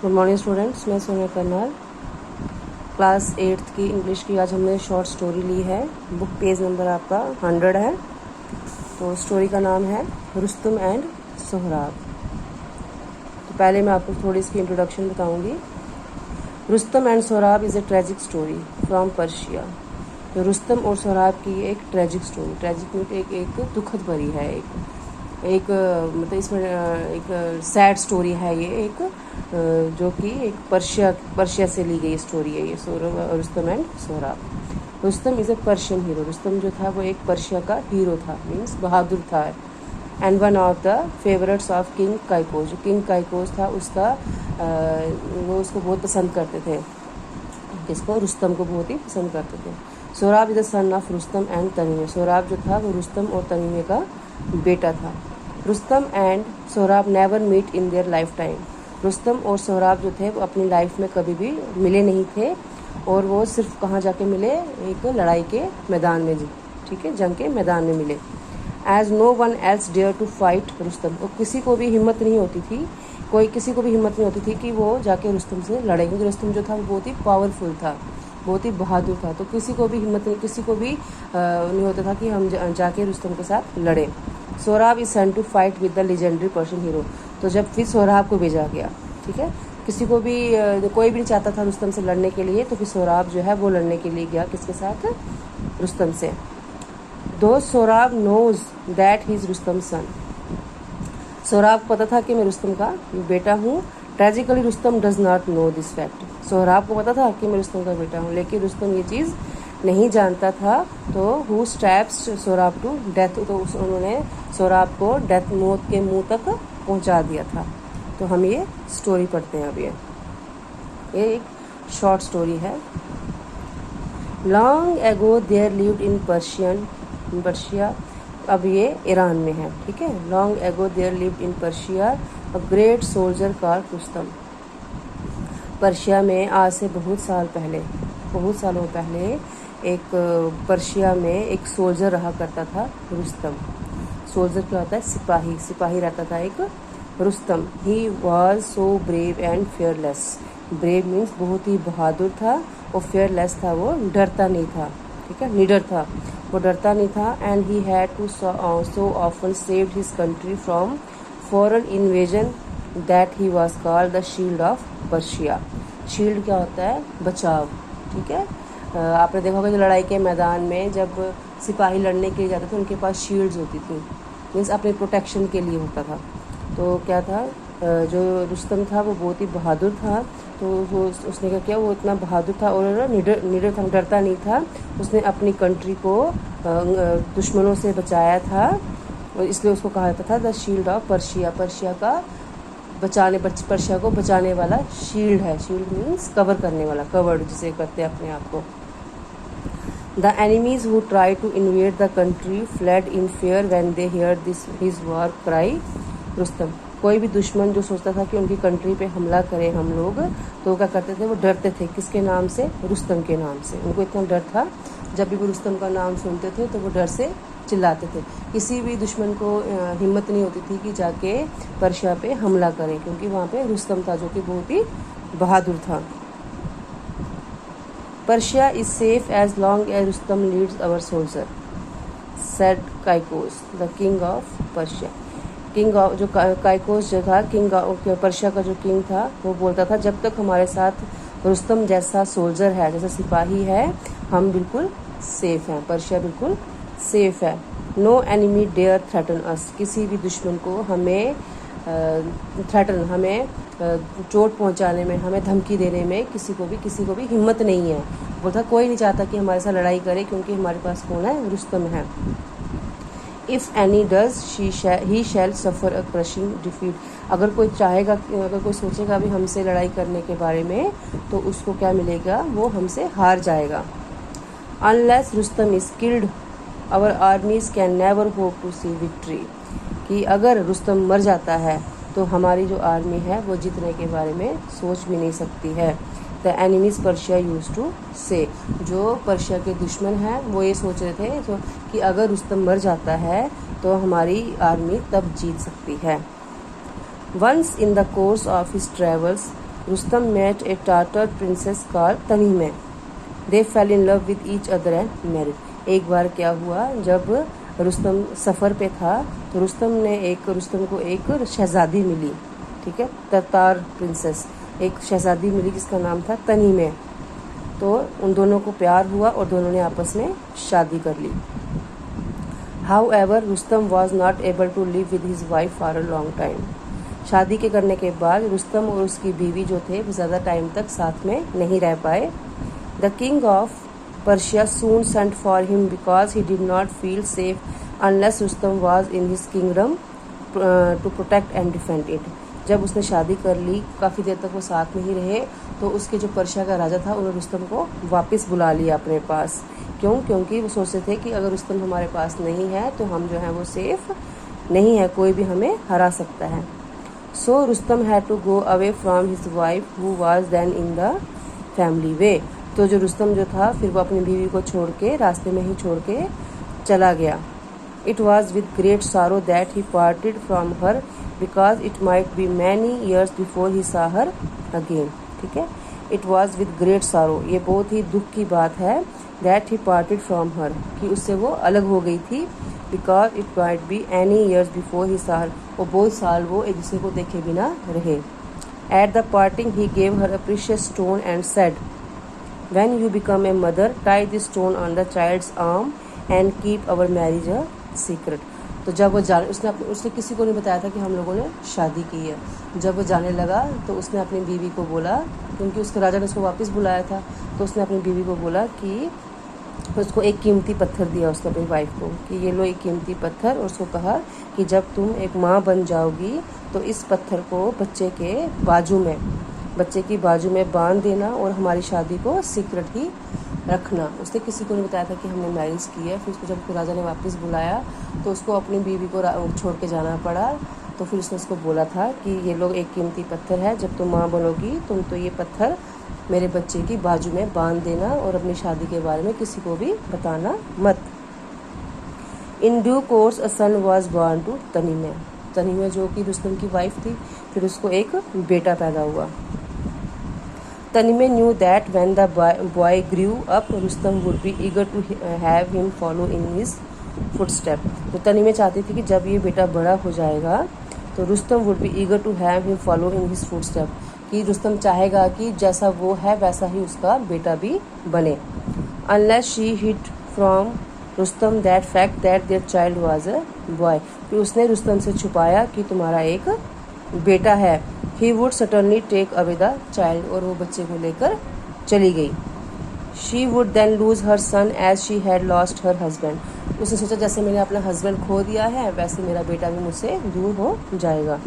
Good morning students, मैं Sonia Karnal class 8th की English की आज हमने शॉर्ट स्टोरी ली है। बुक पेज नंबर आपका 100 है। तो स्टोरी का नाम है रुस्तम एंड सोहराब। तो पहले मैं आपको थोड़ी इसकी इंट्रोडक्शन बताऊंगी। Rustam and Sohrab is a tragic story from Persia. तो रुस्तम और सोहराब की एक ट्रेजिक स्टोरी, ट्रेजिक मीट एक दुखद भरी है, एक मतलब इसमें एक सैड स्टोरी है ये, एक जो कि एक पर्शिया से ली गई स्टोरी है ये, Rustam and Sohrab. Rustam is a Persian hero. Rustam जो था वो एक पर्शिया का हीरो था, मीन्स बहादुर था। And one of the favourites of king Kaikaus. जो किंग काइकोस था उसका वो उसको बहुत पसंद करते थे, किसको? रुस्तम को बहुत ही पसंद करते थे। Sohrab is the son of Rustam and Tahmineh. Sohrab जो था वो रुस्तम और तनीमे का बेटा था। Rustam and Sohrab never meet in their lifetime. Rustam और सोहराब जो थे वो अपनी लाइफ में कभी भी मिले नहीं थे, और वो सिर्फ कहाँ जाके मिले? एक लड़ाई के मैदान में, ठीक है, जंग के मैदान में मिले। As no one else dare to fight Rustam. और किसी को भी हिम्मत नहीं होती थी, किसी को भी हिम्मत नहीं होती थी कि वो जाके रुस्तम से लड़े, क्योंकि रुस्तम जो था वो बहुत ही पावरफुल था, बहुत ही बहादुर था। तो किसी को भी हिम्मत नहीं, किसी को भी नहीं होता था कि हम जाके रुस्तम के साथ लड़े। Sohrab is sent to fight with the legendary Persian hero. तो जब फिर सोहराब को भेजा गया, ठीक है, किसी को भी कोई भी नहीं चाहता था रुस्तम से लड़ने के लिए, तो फिर सोहराब जो है वो लड़ने के लिए गया, किसके साथ? रुस्तम से। Though Sohrab knows that he is Rustam son. Sohrab को पता था कि मैं रुस्तम का बेटा हूँ। Tragically Rustam does not know this fact. Sohrab को पता था कि मैं रुस्तम का बेटा हूँ, लेकिन रुस्तम ये चीज़ नहीं जानता था। तो who stabs Sohrab to death. तो उन्होंने सोहराब को डेथ, मौत के मुंह तक पहुंचा दिया था। तो हम ये स्टोरी पढ़ते हैं। अब ये एक शॉर्ट स्टोरी है। Long ago there lived in Persia. अब ये ईरान में है, ठीक है। Long ago there lived in Persia a great soldier called Rustam. Persia में आज से बहुत सालों पहले एक पर्शिया में एक सोल्जर रहा करता था, रुस्तम। सोल्जर क्या होता है? सिपाही रहता था एक, Rustam. He was so brave and fearless. Brave means बहुत ही बहादुर था, और फेयरलेस था, वो डरता नहीं था, ठीक है, निडर था, वो डरता नहीं था। And he had to so often saved his country from foreign invasion that he was called the shield of Persia. Shield क्या होता है? बचाव, ठीक है। आपने देखा होगा कि लड़ाई के मैदान में जब सिपाही लड़ने के लिए जाते थे, उनके पास शील्ड्स होती थी, मीन्स अपने प्रोटेक्शन के लिए होता था। तो क्या था, जो रुस्तम था वो बहुत ही बहादुर था। तो वो उसने क्या किया, वो इतना बहादुर था और निडर था, डरता नहीं था। उसने अपनी कंट्री को दुश्मनों से बचाया था, और इसलिए उसको कहा जाता था the shield of Persia. Persia को बचाने वाला शील्ड है। शील्ड मीन्स कवर करने वाला, कवर्ड जिसे करते हैं अपने आप को। The enemies who try to invade the country fled in fear when they hear this his war cry Rustam. कोई भी दुश्मन जो सोचता था कि उनकी कंट्री पे हमला करें हम लोग, तो क्या करते थे? वो डरते थे। किसके नाम से? रुस्तम के नाम से। उनको इतना डर था, जब भी वो रुस्तम का नाम सुनते थे तो वो डर से चिल्लाते थे। किसी भी दुश्मन को हिम्मत नहीं होती थी कि जाके पर्शिया पे हमला करें, क्योंकि वहाँ पे रुस्तम था जो कि बहुत ही बहादुर था। Persia is safe as long as Rustam leads our soldier, said Kaikaus the king of Persia. King of जो काइकोस जो था, किंग पर्शिया का जो किंग था, वो बोलता था जब तक हमारे साथ रुस्तम जैसा सोल्जर है, जैसा सिपाही है, हम बिल्कुल सेफ हैं, पर्शिया बिल्कुल सेफ है। No enemy dare threaten us. किसी भी दुश्मन को हमें हमें चोट पहुंचाने में, हमें धमकी देने में किसी को भी हिम्मत नहीं है। वो था कोई नहीं चाहता कि हमारे साथ लड़ाई करे, क्योंकि हमारे पास कौन है? रुस्तम है। If any does he shall suffer a crushing defeat. अगर कोई चाहेगा, अगर कोई सोचेगा भी हमसे लड़ाई करने के बारे में, तो उसको क्या मिलेगा? वो हमसे हार जाएगा। Unless Rustam is killed our armies can never hope to see victory. कि अगर रुस्तम मर जाता है तो हमारी जो आर्मी है वो जीतने के बारे में सोच भी नहीं सकती है। The enemies Persia use to say. जो पर्शिया के दुश्मन हैं वो ये सोच रहे थे तो कि अगर रुस्तम मर जाता है तो हमारी आर्मी तब जीत सकती है। Once in the course of his travels Rustam met a Tartar princess called Tahmina. They fell in love with each other and married. एक बार क्या हुआ, जब रुस्तम सफ़र पे था तो रुस्तम को एक शहज़ादी मिली, ठीक है, तरतार प्रिंसेस, एक शहज़ादी मिली जिसका नाम था तनीमे. तो उन दोनों को प्यार हुआ और दोनों ने आपस में शादी कर ली. However, Rustam was not able to live with his wife for a long time. शादी के करने के बाद रुस्तम और उसकी बीवी जो थे वो ज़्यादा टाइम तक साथ में नहीं रह पाए. The king of Persia soon sent for him because he did not feel safe unless Rustam was in his kingdom to protect and defend it. जब उसने शादी कर ली, काफ़ी देर तक वो साथ में ही रहे, तो उसके जो पर्शिया का राजा था उन्होंने रुस्तम को वापस बुला लिया अपने पास. क्यों? क्योंकि वो सोचते थे कि अगर रुस्तम हमारे पास नहीं है तो हम जो है वो सेफ नहीं है, कोई भी हमें हरा सकता है. So Rustam had to go away from his wife who was then in the family way. तो जो रुस्तम जो था फिर वो अपनी बीवी को छोड़ के रास्ते में ही छोड़ के चला गया. इट वॉज विद ग्रेट सारो that he parted from her because it might be many years before he सा हर अगेन. ठीक है, इट वॉज विद ग्रेट सारो, ये बहुत ही दुख की बात है. That he parted from her, कि उससे वो अलग हो गई थी. Because it might be any years before he सा हर, और बहुत साल वो एक दूसरे को देखे बिना रहे. At the parting he gave her a precious stone and said, When you become a mother, tie this stone on the child's arm and keep our marriage a secret. तो जब वो उसने किसी को नहीं बताया था कि हम लोगों ने शादी की है. जब वो जाने लगा तो उसने अपनी बीवी को बोला, क्योंकि उसके राजा ने उसको वापस बुलाया था, तो उसने अपनी बीवी को बोला कि उसको एक कीमती पत्थर दिया उसने अपनी वाइफ को कि ये लो एक कीमती पत्थर, और उसको कहा कि जब तुम एक माँ बन जाओगी तो इस पत्थर को बच्चे की बाजू में बांध देना और हमारी शादी को सीक्रेट ही रखना. उसने किसी को नहीं बताया था कि हमने मैरिज की है. फिर उसको जब राजा ने वापस बुलाया तो उसको अपनी बीवी को छोड़ के जाना पड़ा. तो फिर उसने उसको बोला था कि ये लोग एक कीमती पत्थर है, जब तुम माँ बनोगी तुम तो ये पत्थर मेरे बच्चे की बाजू में बांध देना और अपनी शादी के बारे में किसी को भी बताना मत. In due course a son was born to Tahmineh जो कि रुस्तम की वाइफ थी. फिर उसको एक बेटा पैदा हुआ. Tanime knew that when the boy grew up, Rustam would be eager to have him follow in his footsteps. तो तनीमे चाहती थी कि जब ये बेटा बड़ा हो जाएगा तो Rustam would be eager to have him follow in his footsteps, कि रुस्तम चाहेगा कि जैसा वो है वैसा ही उसका बेटा भी बने. Unless she hid from Rustam that fact that their child was a boy, फिर उसने रुस्तम से छुपाया कि तुम्हारा एक बेटा है. He would certainly take away the child, और वो बच्चे को लेकर चली गई. She would then lose her son as she had lost her husband. उसने सोचा जैसे मैंने अपना हस्बैंड खो दिया है वैसे मेरा बेटा भी मुझसे दूर हो जाएगा.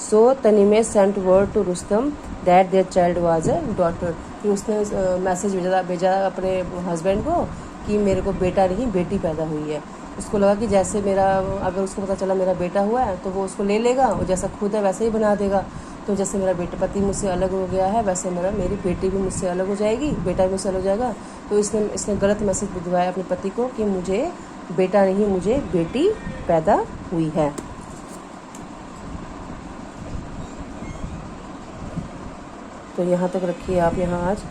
So तनीमे sent word to Rustam that their child was a daughter. फिर उसने मैसेज भेजा अपने हस्बैंड को कि मेरे को बेटा नहीं बेटी पैदा हुई है. उसको लगा कि जैसे अगर उसको पता चला मेरा बेटा हुआ है तो वो उसको ले लेगा और जैसा खुद है वैसे ही बना देगा. तो जैसे मेरा पति मुझसे अलग हो गया है वैसे मेरी बेटी भी मुझसे अलग हो जाएगी, बेटा भी मुझसे अलग हो जाएगा. तो इसने गलत मैसेज भिजवाया अपने पति को कि मुझे बेटा नहीं मुझे बेटी पैदा हुई है. तो यहाँ तक रखिए आप यहाँ आज.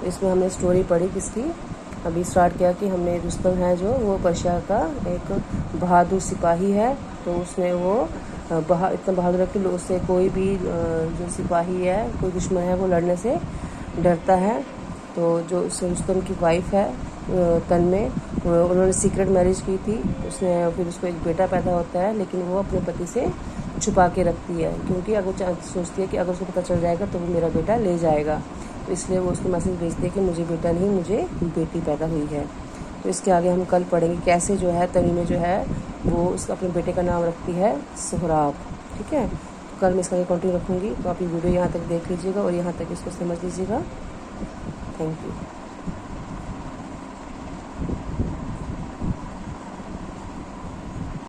इसमें हमने स्टोरी पढ़ी किसकी, अभी स्टार्ट किया कि हमने रुस्तम है जो वो पर्शिया का एक बहादुर सिपाही है. तो उसने वो इतना बहादुर है कि उससे कोई भी जो सिपाही है कोई दुश्मन है वो लड़ने से डरता है. तो जो रुस्तम की वाइफ है तनमे, उन्होंने सीक्रेट मैरिज की थी. फिर उसको एक बेटा पैदा होता है, लेकिन वो अपने पति से छुपा के रखती है क्योंकि अगर सोचती है कि अगर उसको पता चल जाएगा तो वो मेरा बेटा ले जाएगा. तो इसलिए वो उसको मैसेज भेजती है कि मुझे बेटा नहीं मुझे बेटी पैदा हुई है. तो इसके आगे हम कल पढ़ेंगे कैसे जो है तनीमे जो है वो अपने बेटे का नाम रखती है सोहराब. ठीक है, तो कल मैं इसका कंटिन्यू रखूँगी. तो आप ये वीडियो यहाँ तक देख लीजिएगा और यहाँ तक इसको समझ लीजिएगा. Thank you.